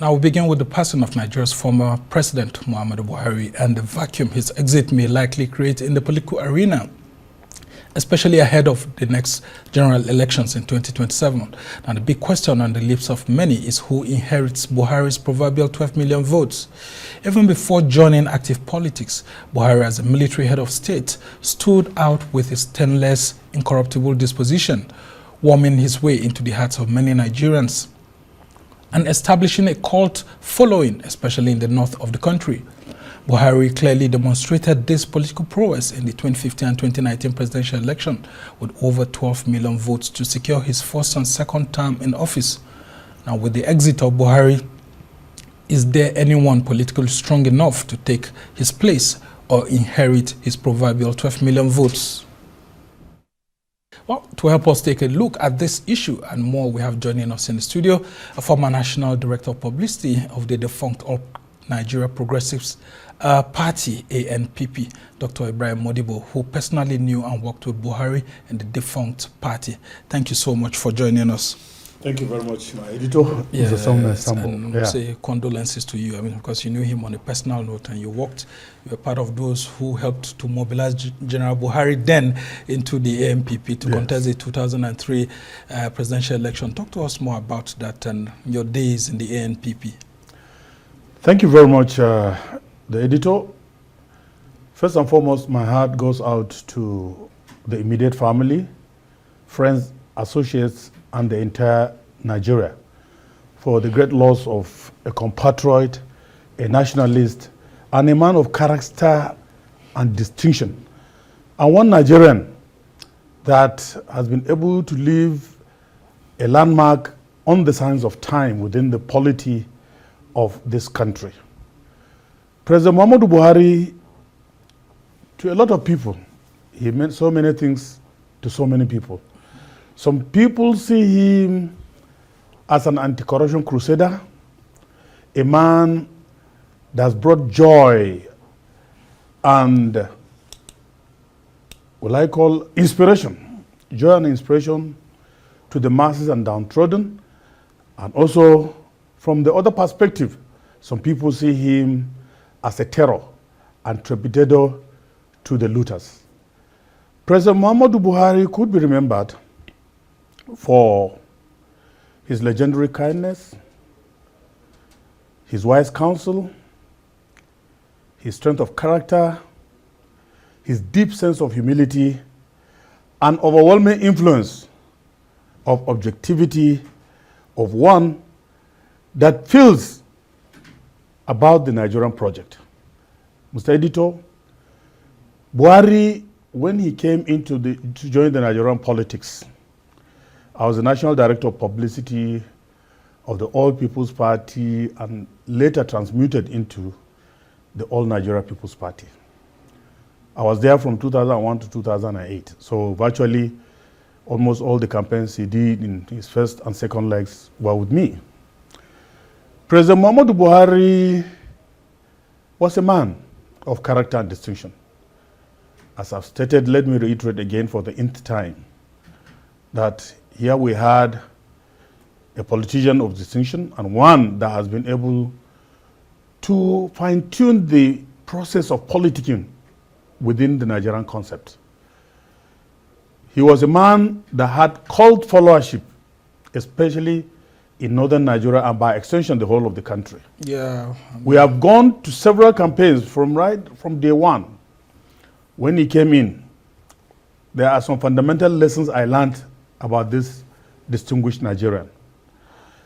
Now we begin with the passing of Nigeria's former president, Muhammadu Buhari, and the vacuum his exit may likely create in the political arena, especially ahead of the next general elections in 2027. Now the big question on the lips of many is who inherits Buhari's proverbial 12 million votes. Even before joining active politics, Buhari, as a military head of state, stood out with his stainless, incorruptible disposition, warming his way into the hearts of many Nigerians and establishing a cult following, especially in the north of the country. Buhari clearly demonstrated this political prowess in the 2015 and 2019 presidential election with over 12 million votes to secure his first and second term in office. Now, with the exit of Buhari, is there anyone politically strong enough to take his place or inherit his proverbial 12 million votes? Well, to help us take a look at this issue and more, we have joining us in the studio a former National Director of Publicity of the defunct All Nigeria Progressives Party, ANPP, Dr. Ibrahim Madibbo, who personally knew and worked with Buhari and the defunct party. Thank you so much for joining us. Thank you very much, my editor. Yes, and say condolences to you. I mean, because you knew him on a personal note and you were part of those who helped to mobilize General Buhari then into the ANPP to contest the 2003 presidential election. Talk to us more about that and your days in the ANPP. Thank you very much, the editor. First and foremost, my heart goes out to the immediate family, friends, associates, and the entire Nigeria for the great loss of a compatriot, a nationalist, and a man of character and distinction, and one Nigerian that has been able to leave a landmark on the sands of time within the polity of this country. President Muhammadu Buhari, to a lot of people, he meant so many things to so many people. Some people see him as an anti-corruption crusader, a man that's brought joy and what I call inspiration, joy and inspiration to the masses and downtrodden. And also from the other perspective, some people see him as a terror and trepidador to the looters. President Muhammadu Buhari could be remembered for his legendary kindness, his wise counsel, his strength of character, his deep sense of humility, and overwhelming influence of objectivity of one that feels about the Nigerian project. Mr. Editor, Buhari, when he came to join the Nigerian politics, I was the National Director of Publicity of the All People's Party and later transmuted into the All Nigeria People's Party. I was there from 2001 to 2008. So virtually almost all the campaigns he did in his first and second legs were with me. President Muhammadu Buhari was a man of character and distinction. As I've stated, let me reiterate again for the nth time that here we had a politician of distinction and one that has been able to fine-tune the process of politicking within the Nigerian concept. He was a man that had cult followership, especially in northern Nigeria and by extension the whole of the country. Yeah, we have gone to several campaigns from day one. When he came in, there are some fundamental lessons I learned about this distinguished Nigerian.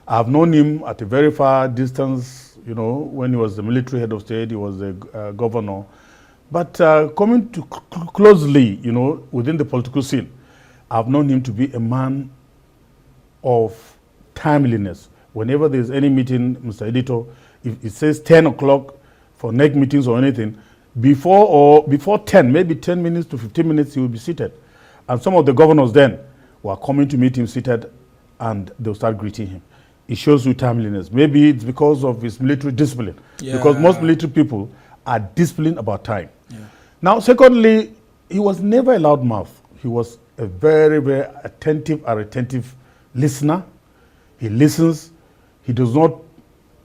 I've known him at a very far distance, you know, when he was the military head of state, he was the governor. But coming to closely, you know, within the political scene, I've known him to be a man of timeliness. Whenever there's any meeting, Mr. Editor, if it says 10 o'clock for next meetings or anything, before 10, maybe 10 minutes to 15 minutes, he will be seated. And some of the governors then were coming to meet him seated and they'll start greeting him. It shows you timeliness. Maybe it's because of his military discipline. Yeah. Because most military people are disciplined about time. Yeah. Now, secondly, he was never a loudmouth. He was a very, very attentive and retentive listener. He listens. He does not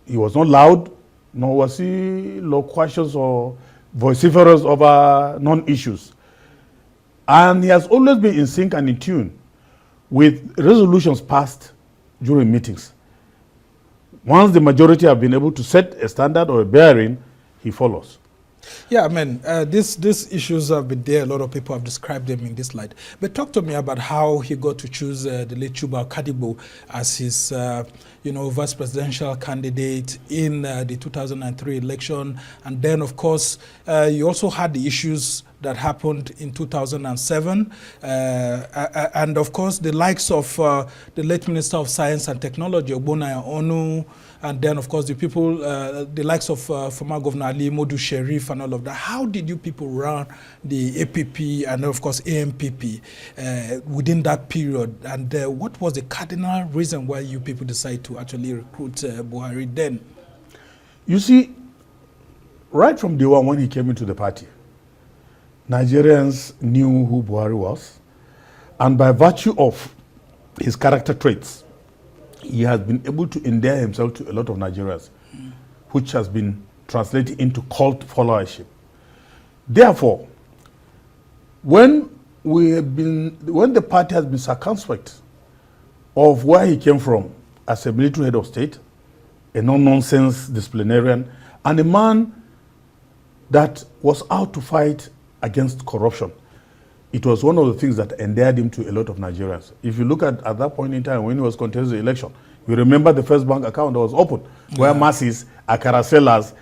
He was not loud, nor was he loquacious or vociferous over non-issues. And he has always been in sync and in tune with resolutions passed during meetings. Once the majority have been able to set a standard or a bearing, he follows. Yeah, I mean, these issues have been there. A lot of people have described them in this light. But talk to me about how he got to choose the late Madibbo as his, vice presidential candidate in the 2003 election. And then, of course, you also had the issues that happened in 2007. And, of course, the likes of the late Minister of Science and Technology, Ogbonnaya Onu, and then, of course, the people, the likes of former Governor Ali Modu Sheriff and all of that. How did you people run the APP and, of course, AMPP within that period? And what was the cardinal reason why you people decided to actually recruit Buhari then? You see, right from day one when he came into the party, Nigerians knew who Buhari was. And by virtue of his character traits, he has been able to endear himself to a lot of Nigerians, which has been translated into cult followership. Therefore, when the party has been circumspect of where he came from as a military head of state, a no-nonsense disciplinarian, and a man that was out to fight against corruption, it was one of the things that endeared him to a lot of Nigerians. If you look at that point in time when he was contesting the election, you remember the first bank account that was opened, where masses, akara sellers,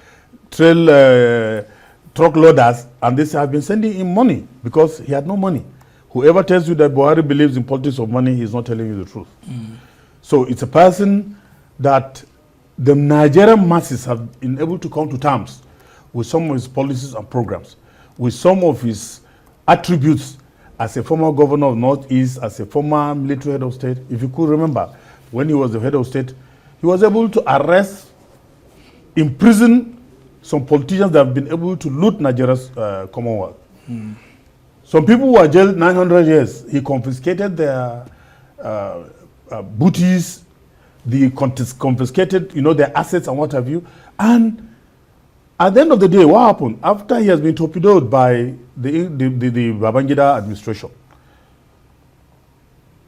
truck loaders, and they have been sending him money because he had no money. Whoever tells you that Buhari believes in politics of money, he's not telling you the truth. So it's a person that the Nigerian masses have been able to come to terms with some of his policies and programs, with some of his attributes as a former governor of Northeast, as a former military head of state. If you could remember, when he was the head of state, he was able to arrest, imprison some politicians that have been able to loot Nigeria's Commonwealth. Some people were jailed 900 years. He confiscated their booties, confiscated, their assets and what have you. And at the end of the day, what happened? After he has been torpedoed by the Babangida administration,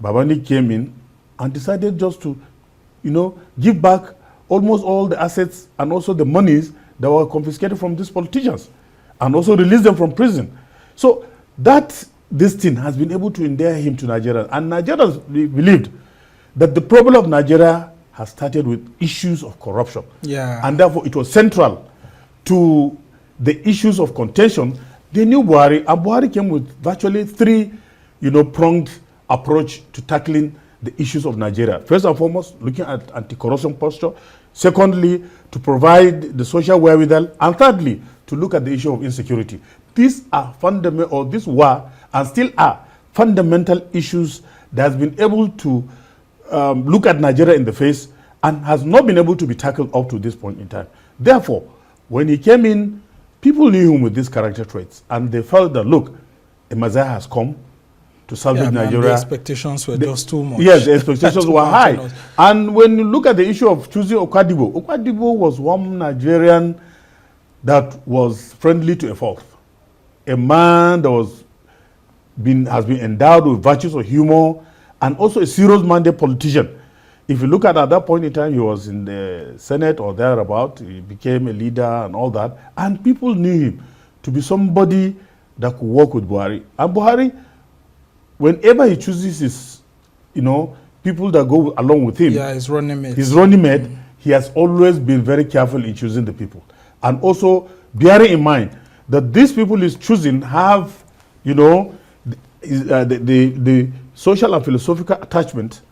Babangida came in and decided just to, give back almost all the assets and also the monies that were confiscated from these politicians, and also release them from prison. So this thing has been able to endear him to Nigeria, and Nigerians believed that the problem of Nigeria has started with issues of corruption, and therefore it was central to the issues of contention. They knew Buhari, and Buhari came with virtually three, pronged approach to tackling the issues of Nigeria. First and foremost, looking at anti-corruption posture. Secondly, to provide the social wherewithal. And thirdly, to look at the issue of insecurity. These are fundamental, or these were, and still are, fundamental issues that has been able to look at Nigeria in the face and has not been able to be tackled up to this point in time. Therefore, when he came in, people knew him with these character traits, and they felt that, look, a Messiah has come to salvage Nigeria. The expectations were just too much. Yes, the expectations were high. And when you look at the issue of choosing Madibbo was one Nigerian that was friendly to a fault. A man that has been endowed with virtues of humor, and also a serious-minded politician. If you look at that point in time, he was in the Senate or thereabout. He became a leader and all that. And people knew him to be somebody that could work with Buhari. And Buhari, whenever he chooses his, people that go along with him, his running mate, he has always been very careful in choosing the people. And also bearing in mind that these people he's choosing have, the social and philosophical attachment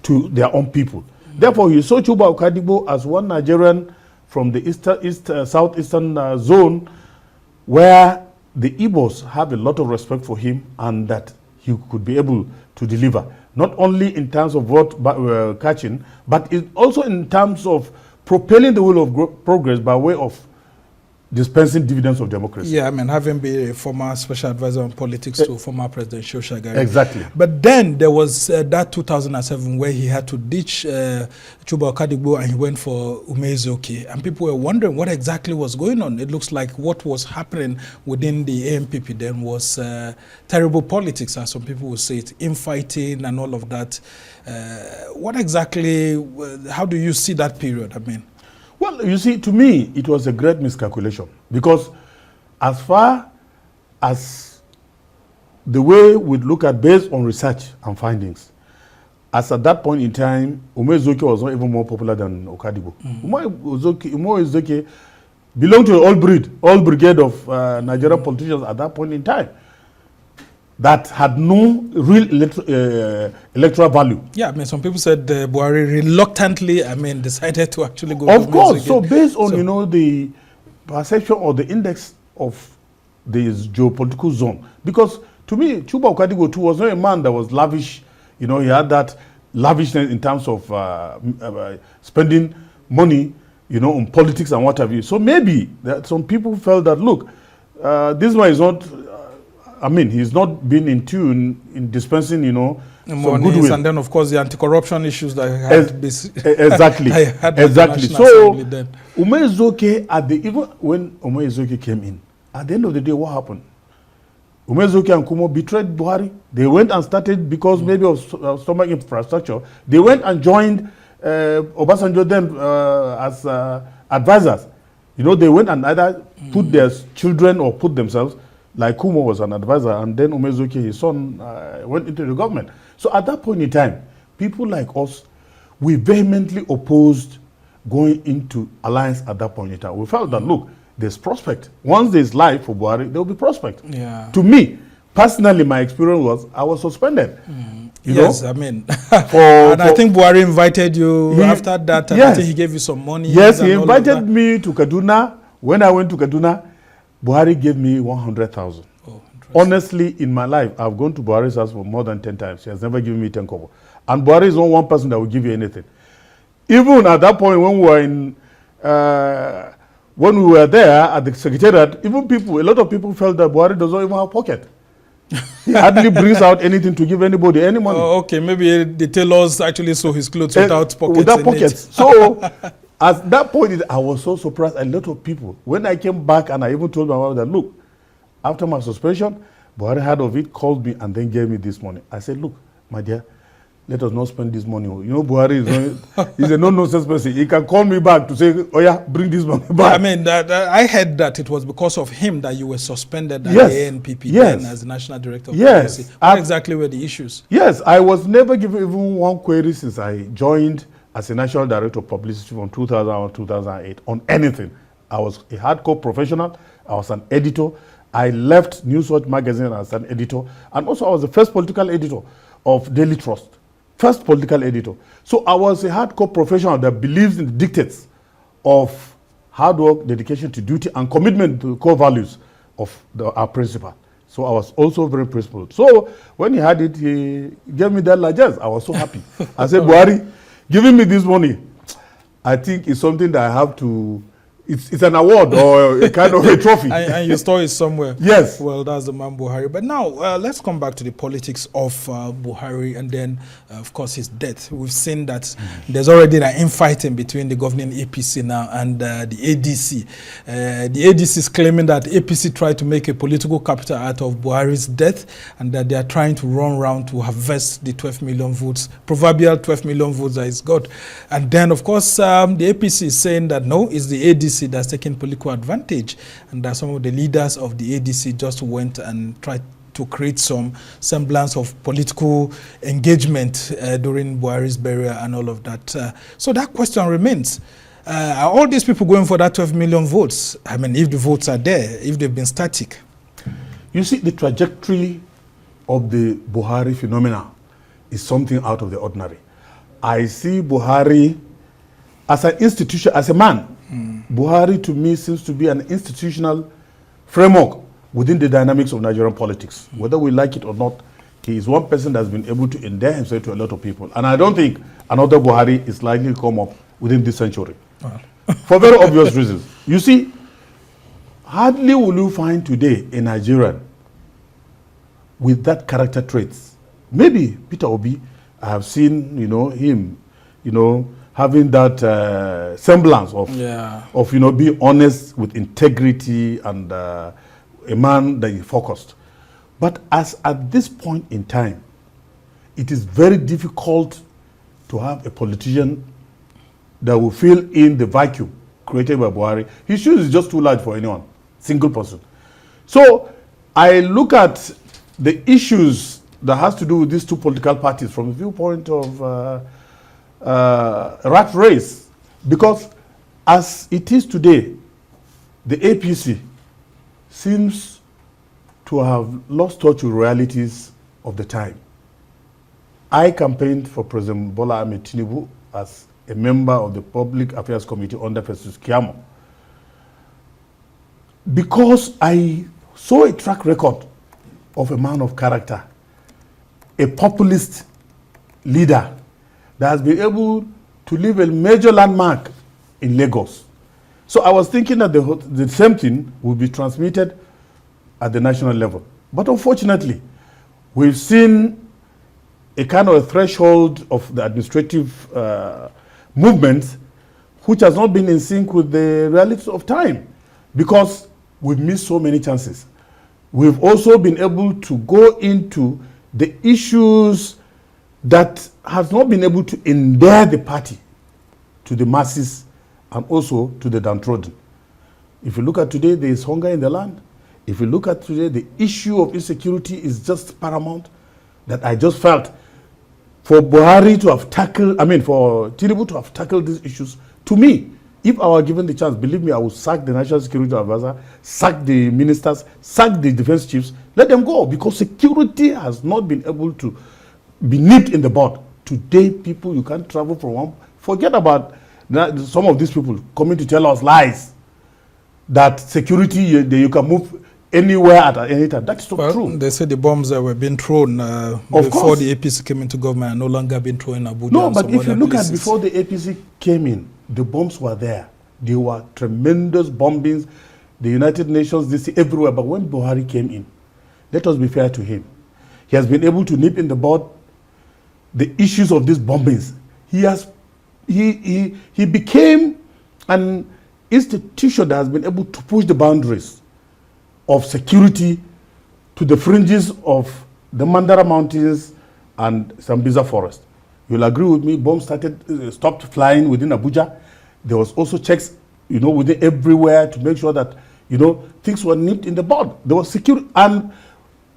to their own people. Therefore, he saw Madibbo as one Nigerian from the southeastern zone, where the Igbos have a lot of respect for him, and that he could be able to deliver, not only in terms of vote catching, but also in terms of propelling the wheel of progress by way of dispensing dividends of democracy. Yeah, I mean, having been a former special advisor on politics to former President Shagari. Exactly. But then there was that 2007 where he had to ditch Chuba Okadigbo and he went for Umezoke. And people were wondering what exactly was going on. It looks like what was happening within the AMPP then was terrible politics, as some people would say it, infighting and all of that. What exactly, how do you see that period? I mean, well, you see, to me, it was a great miscalculation because as far as the way we look at based on research and findings, as at that point in time, Umezoke was not even more popular than Okadigbo. Umezoke belonged to the all brigade of Nigerian politicians at that point in time that had no real electoral value. Yeah, I mean, some people said Buhari reluctantly, I mean, decided to actually go. Of course, so based on, you know, the perception or the index of this geopolitical zone, because to me, Chuba Okadigbo too was not a man that was lavish. You know, he had that lavishness in terms of spending money, you know, on politics and what have you. So maybe that some people felt that, look, this one is not. I mean, he's not been in tune in dispensing, you know, some goodwill. And then, of course, the anti-corruption issues that had exactly, exactly. So, Umezoke, even when Umezoke came in, at the end of the day, what happened? Umezoke and Kumo betrayed Buhari. They went and started, because maybe of stomach infrastructure, they went and joined Obasanjo then as advisors. You know, they went and either put their children or put themselves. Like Kumo was an advisor, and then Umezoke, his son, went into the government. So at that point in time, people like us, we vehemently opposed going into alliance at that point in time. We felt that, look, there's prospect. Once there's life for Buhari, there will be prospect. Yeah. To me, personally, my experience was I was suspended. Yes, know? I mean, I think Buhari invited you after that. Yes. I think he gave you some money. Yes, he invited me to Kaduna. When I went to Kaduna, Buhari gave me 100,000. Oh, honestly, in my life, I've gone to Buhari's house for more than 10 times. He has never given me 10 kobo. And Buhari is not one person that will give you anything. Even at that point when we were in, when we were there at the secretariat, a lot of people felt that Buhari does not even have pocket. He hardly brings out anything to give anybody any money. Oh, okay, maybe the tailors actually sew his clothes without pockets. Without pockets. So at that point, I was so surprised. A lot of people, when I came back and I even told my wife that, look, after my suspension, Buhari heard of it, called me, and then gave me this money. I said, look, my dear, let us not spend this money. You know, Buhari is a no-nonsense person. He can call me back to say, oh yeah, bring this money back. I mean, I heard that it was because of him that you were suspended at the ANPP then as the National Director of Policy. What exactly were the issues? Yes, I was never given even one query since I joined as a National Director of Publicity from 2000 or 2008 on anything. I was a hardcore professional. I was an editor. I left Newswatch magazine as an editor. And also I was the first political editor of Daily Trust. First political editor. So I was a hardcore professional that believes in the dictates of hard work, dedication to duty, and commitment to the core values of our principal. So I was also very principled. So when he had it, he gave me that largesse. I was so happy. I said, Buhari, giving me this money, I think it's something that I have to, it's an award or a kind of a trophy. And your story is somewhere. Yes. Well, that's the man Buhari. But now, let's come back to the politics of Buhari and then, of course, his death. We've seen that there's already an infighting between the governing APC now and the ADC. The ADC is claiming that APC tried to make a political capital out of Buhari's death and that they are trying to run around to harvest the 12 million votes, proverbial 12 million votes that is got. And then, of course, the APC is saying that no, it's the ADC that's taking political advantage, and that some of the leaders of the ADC just went and tried to create some semblance of political engagement during Buhari's burial and all of that. So that question remains. Are all these people going for that 12 million votes? I mean, if the votes are there, if they've been static. You see, the trajectory of the Buhari phenomena is something out of the ordinary. I see Buhari as an institution, as a man. Buhari to me seems to be an institutional framework within the dynamics of Nigerian politics. Whether we like it or not, he is one person that's been able to endear himself to a lot of people. And I don't think another Buhari is likely to come up within this century. For very obvious reasons. You see, hardly will you find today a Nigerian with that character traits. Maybe Peter Obi, I have seen, him, having that semblance of, being honest with integrity and a man that is focused. But as at this point in time, it is very difficult to have a politician that will fill in the vacuum created by Buhari. His shoes is just too large for anyone, single person. So I look at the issues that has to do with these two political parties from the viewpoint of rat race, because as it is today, the APC seems to have lost touch with realities of the time. I campaigned for President Bola Ahmed Tinubu as a member of the Public Affairs Committee under Festus Keyamo, because I saw a track record of a man of character, a populist leader that has been able to leave a major landmark in Lagos. So I was thinking that the same thing would be transmitted at the national level. But unfortunately, we've seen a kind of a threshold of the administrative movement which has not been in sync with the realities of time, because we've missed so many chances. We've also been able to go into the issues that has not been able to endear the party to the masses and also to the downtrodden. If you look at today, there is hunger in the land. If you look at today, the issue of insecurity is just paramount, that I just felt for Buhari to have tackled, for Tinubu to have tackled these issues, to me, if I were given the chance, believe me, I would sack the National Security Advisor, sack the ministers, sack the defense chiefs, let them go, because security has not been able to be nipped in the bud. Today, people, you can't travel from one. Forget about some of these people coming to tell us lies that security, you can move anywhere at any time. That's not true. They say the bombs that were being thrown before the APC came into government are no longer being thrown in Abuja. No, but if you look at before the APC came in, the bombs were there. There were tremendous bombings, the United Nations, this everywhere. But when Buhari came in, let us be fair to him. He has been able to nip in the bud the issues of these bombings. He became an institution that has been able to push the boundaries of security to the fringes of the Mandara Mountains and Sambisa Forest. You'll agree with me, bombs stopped flying within Abuja. There was also checks, within everywhere to make sure that, things were nipped in the bud. There was security. And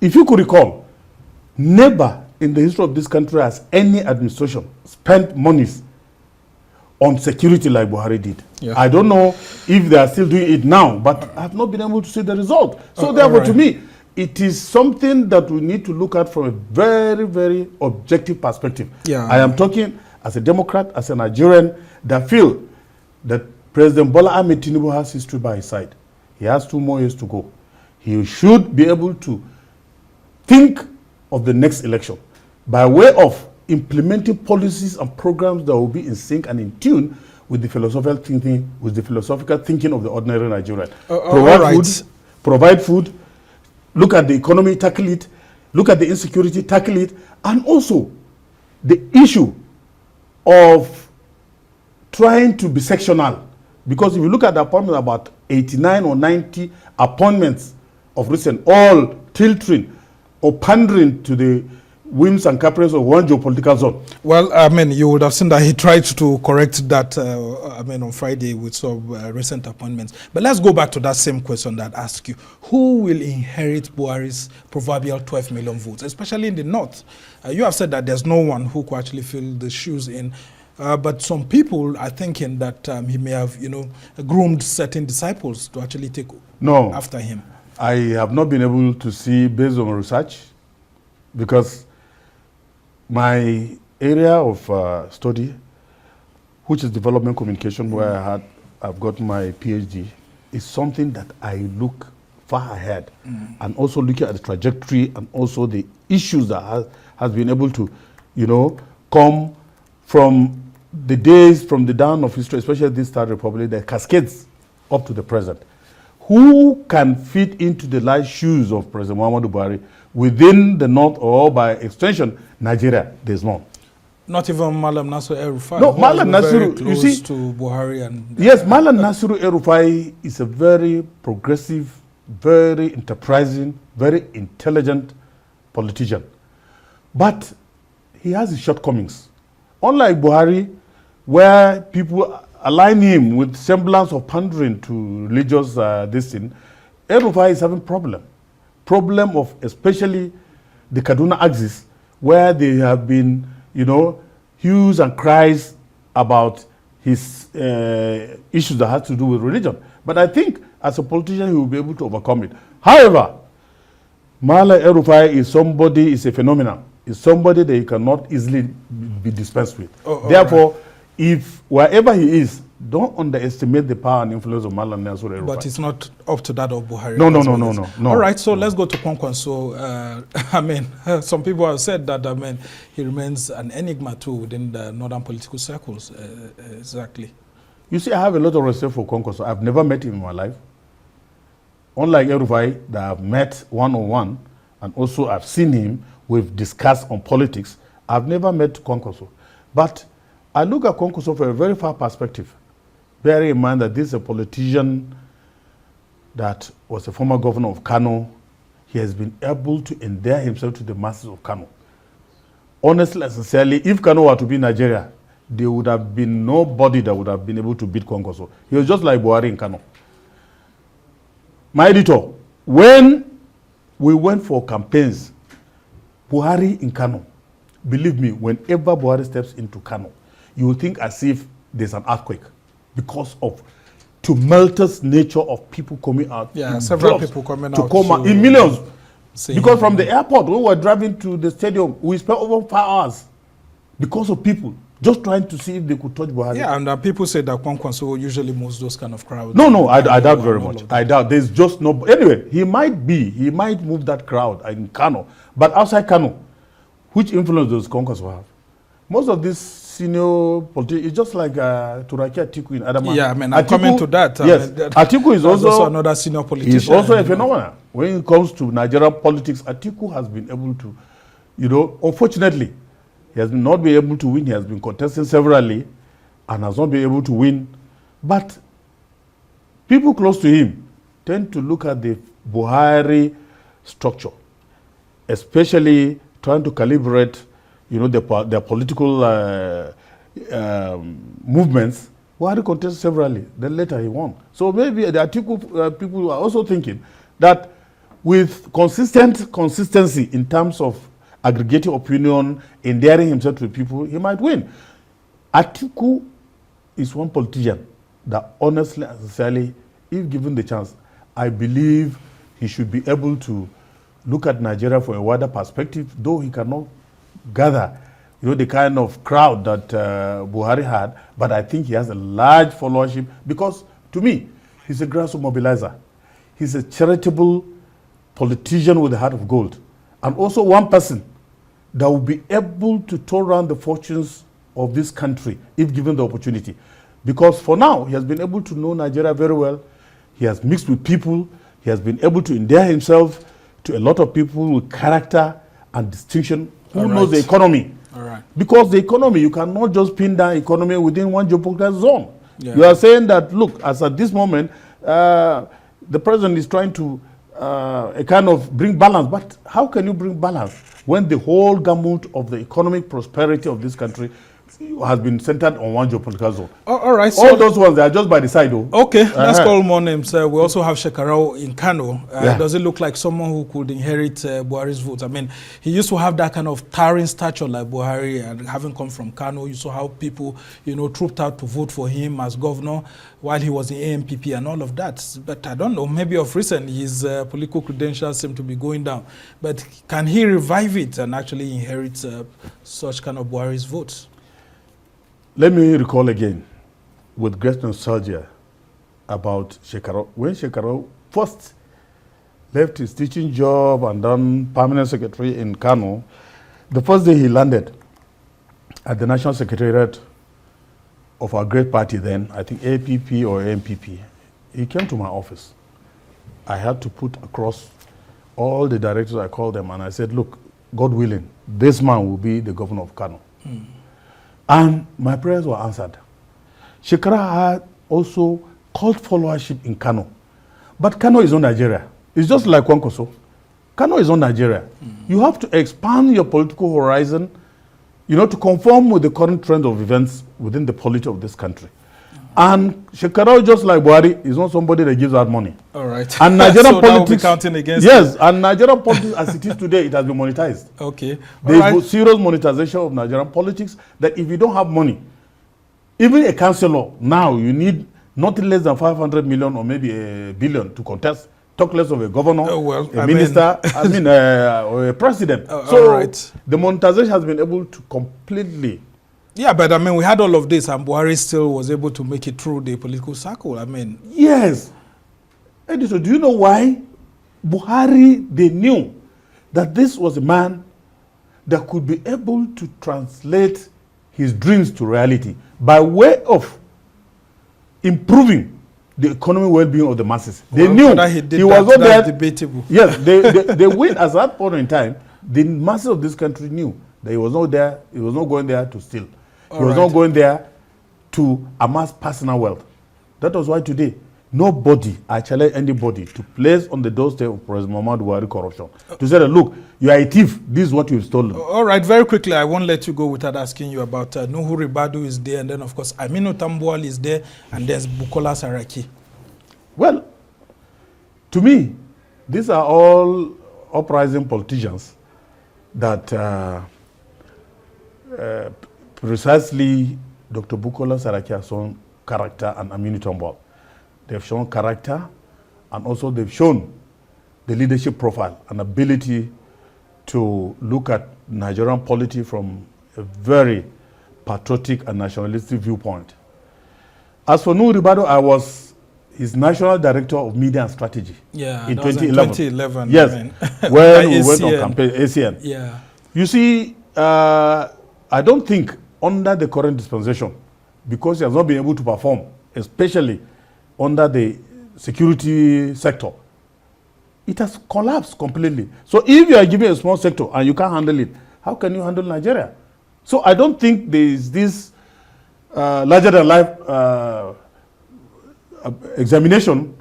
if you could recall, never in the history of this country has any administration spent monies on security like Buhari did. Yeah. I don't know if they are still doing it now, but I have not been able to see the result. So therefore, to me, it is something that we need to look at from a very, very objective perspective. Yeah. I am talking as a Democrat, as a Nigerian, that feel that President Bola Ahmed Tinubu has history by his side. He has 2 more years to go. He should be able to think of the next election by way of implementing policies and programs that will be in sync and in tune with the philosophical thinking of the ordinary Nigerian. Provide food, look at the economy, tackle it, look at the insecurity, tackle it, and also the issue of trying to be sectional. Because if you look at the appointment, about 89 or 90 appointments of recent, all tilting or pandering to the whims and caprices of one geopolitical zone. Well, you would have seen that he tried to correct that, on Friday with some recent appointments. But let's go back to that same question that I asked you. Who will inherit Buhari's proverbial 12 million votes, especially in the north? You have said that there's no one who could actually fill the shoes in. But some people are thinking that he may have, groomed certain disciples to actually take after him. I have not been able to see based on research, because my area of study, which is development communication, where I've got my PhD, is something that I look far ahead, and also looking at the trajectory and also the issues that has been able to, come from the days, from the dawn of history, especially this Third Republic, the cascades up to the present. who can fit into the light shoes of President Muhammadu Buhari within the north or by extension Nigeria? There's none. Not even Malam Nasir El-Rufai. No, Malam Nasir, you see, to Buhari and yes, Malam Nasir El-Rufai is a very progressive, very enterprising, very intelligent politician, but he has his shortcomings. Unlike Buhari, where people align him with semblance of pandering to religious this thing, El-Rufai is having problem of especially the Kaduna axis, where they have been, you know, hues and cries about his issues that has to do with religion. But I think as a politician, he will be able to overcome it. However, Malam El-Rufai is a phenomenon. Is somebody that you cannot easily be dispensed with. Therefore, if wherever he is, don't underestimate the power and influence of Malam Nasir El-Rufai. But it's not up to that of Buhari. No. All right, so let's go to Kwankwan. So, I mean, some people have said that, I mean, he remains an enigma too within the northern political circles. Exactly. You see, I have a lot of respect for Kwankwan. So I've never met him in my life. Unlike El-Rufai, that I've met one-on-one, and also I've seen him, we've discussed on politics. I've never met Kwankwaso. But I look at Kwankwaso from a very far perspective. Bearing in mind that this is a politician that was a former governor of Kano. He has been able to endear himself to the masses of Kano. Honestly and sincerely, if Kano were to be Nigeria, there would have been nobody that would have been able to beat Kwankwaso. He was just like Buhari in Kano. My editor, when we went for campaigns, Buhari in Kano, believe me, whenever Buhari steps into Kano, you will think as if there's an earthquake because of tumultuous nature of people coming out. Yeah, several people coming out. In millions. Because from the airport, when we were driving to the stadium, we spent over 5 hours because of people just trying to see if they could touch Buhari. Yeah, and people say that Kwankwaso usually moves those kind of crowds. No, I doubt very much. I doubt. There's just no... Anyway, he might move that crowd in Kano. But outside Kano, which influence does Kwankwaso have? Most of these senior politicians, it's just like Turaki Atiku in Adama. Yeah, I mean, I'm coming to that. Yes, Atiku is also another senior politician. He's also a phenomenon. When it comes to Nigerian politics, Atiku has been able to, unfortunately, he has not been able to win. He has been contesting severally and has not been able to win. But people close to him tend to look at the Buhari structure, especially trying to calibrate, their political movements. Buhari contested severally. Then later he won. So maybe the Atiku people are also thinking that with consistency in terms of aggregating opinion, endearing himself to the people, he might win. Atiku is one politician that honestly and sincerely, if given the chance, I believe he should be able to look at Nigeria from a wider perspective, though he cannot gather the kind of crowd that Buhari had, but I think he has a large followership because, to me, he's a grassroots mobilizer. He's a charitable politician with a heart of gold. And also one person that will be able to turn around the fortunes of this country if given the opportunity. Because for now, he has been able to know Nigeria very well. He has mixed with people. He has been able to endear himself to a lot of people with character and distinction who knows the economy. All right. Because the economy, you cannot just pin down economy within one geopolitical zone. Yeah. You are saying that, look, as at this moment, the president is trying to bring balance. But how can you bring balance when the whole gamut of the economic prosperity of this country has been centered on one geopolitical zone? All right. So all those ones, they are just by the side, though. Okay, let's call more names. We also have Shekarau in Kano. Does it look like someone who could inherit Buhari's vote? I mean, he used to have that kind of towering stature like Buhari, and having come from Kano, you saw how people, trooped out to vote for him as governor while he was in AMPP and all of that. But I don't know, maybe of recent, his political credentials seem to be going down. But can he revive it and actually inherit such kind of Buhari's votes? Let me recall again, with great nostalgia, about Shekarau. When Shekarau first left his teaching job and done permanent secretary in Kano, the first day he landed at the National Secretariat of our great party then, I think APP or AMPP, he came to my office I had to put across all the directors. I called them and I said, look, God willing, this man will be the governor of Kano. And my prayers were answered. Shekara had also cult followership in Kano. But Kano is not Nigeria. It's just like Kwankoso. Kano is not Nigeria. You have to expand your political horizon, to conform with the current trend of events within the polity of this country. And Shekara, just like Buhari, is not somebody that gives out money. All right. And Nigerian so politics, counting against yes, and Nigerian politics as it is today, it has been monetized. Okay. There is serious monetization of Nigerian politics that if you don't have money, even a councillor now, you need not less than 500 million or maybe a billion to contest. Talk less of a governor, a minister, or a president. So the monetization has been able to completely. Yeah, but we had all of this, and Buhari still was able to make it through the political circle. Yes. Editor, do you know why? Buhari, they knew that this was a man that could be able to translate his dreams to reality by way of improving the economic well-being of the masses. They knew he was not there. Debatable. Yes, they win at that point in time. The masses of this country knew that he was not there. He was not going there to steal. He was not going there to amass personal wealth. That was why today, nobody, I challenge anybody to place on the doorstep of President Muhammadu Buhari corruption. To say that, look, you are a thief. This is what you've stolen. All right, very quickly, I won't let you go without asking you about Nuhu Ribadu is there, and then, of course, Aminu Tambuwal is there, and there's Bukola Saraki. Well, to me, these are all uprising politicians that precisely Dr. Bukola Saraki has shown character and Aminu Tambuwal. They've shown character and also they've shown the leadership profile and ability to look at Nigerian polity from a very patriotic and nationalistic viewpoint. As for Nuhu Ribadu, I was his National Director of Media and Strategy in 2011. Yes, when we went on campaign, ACN. Yeah. You see, I don't think under the current dispensation, because he has not been able to perform, especially under the security sector, it has collapsed completely. So if you are given a small sector and you can't handle it, how can you handle Nigeria? So I don't think there is this larger than life examination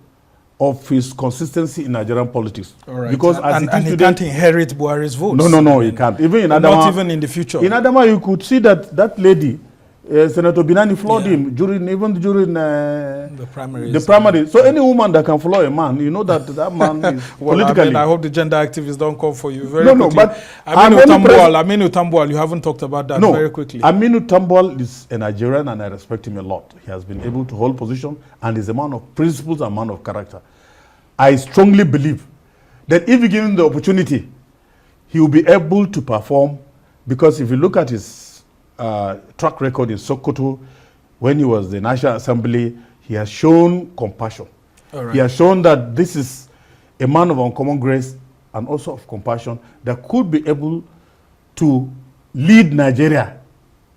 of his consistency in Nigerian politics. Right. Because and he can't inherit Buhari's votes. No, he can't. Even in Adama, not even in the future. In Adama, you could see that lady, Senator Binani, floored him during the primaries. So any woman that can floor a man, you know that man is politically. I hope the gender activists don't call for you very quickly. No, but Aminu Tambuwal, you haven't talked about that very quickly. Aminu Tambuwal is a Nigerian and I respect him a lot. He has been able to hold position and is a man of principles and a man of character. I strongly believe that if given the opportunity, he will be able to perform, because if you look at his track record in Sokoto, when he was the National Assembly, he has shown compassion. He has shown that this is a man of uncommon grace and also of compassion that could be able to lead Nigeria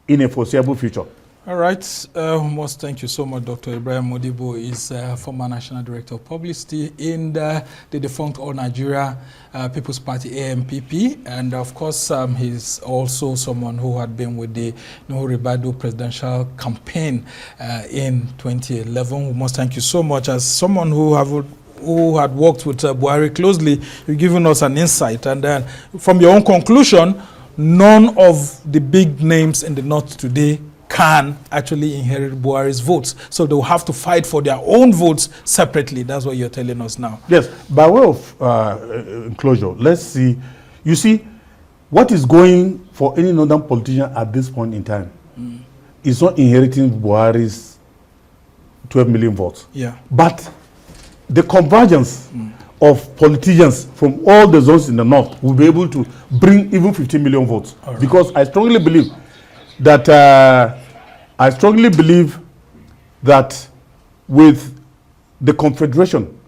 in a foreseeable future. All right. Most thank you so much, Dr. Ibrahim Madibbo is former National Director of Publicity in the defunct All Nigeria People's Party, AMPP. And of course, he's also someone who had been with the Nuhu Ribadu presidential campaign in 2011. We must thank you so much. As someone who had worked with Buhari closely, you've given us an insight. And then from your own conclusion, none of the big names in the North today can actually inherit Buhari's votes. So they'll have to fight for their own votes separately. That's what you're telling us now. Yes. By way of enclosure, let's see. You see, what is going for any northern politician at this point in time is not inheriting Buhari's 12 million votes. Yeah. But the convergence of politicians from all the zones in the north will be able to bring even 15 million votes. Right. Because I strongly believe that with the confederation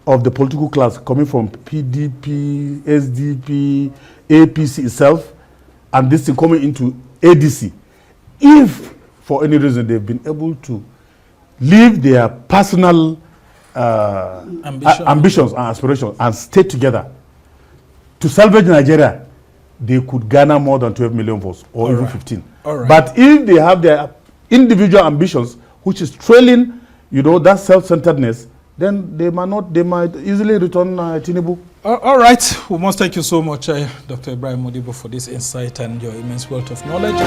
of the political class coming from PDP, SDP, APC itself, and this thing coming into ADC, if for any reason they've been able to leave their personal ambitions and aspirations and stay together to salvage Nigeria, they could garner more than 12 million votes or even 15. But if they have their individual ambitions, which is trailing, that self-centeredness, then they might easily return Tinubu. All right. We must thank you so much, Dr. Ibrahim Madibbo, for this insight and your immense wealth of knowledge.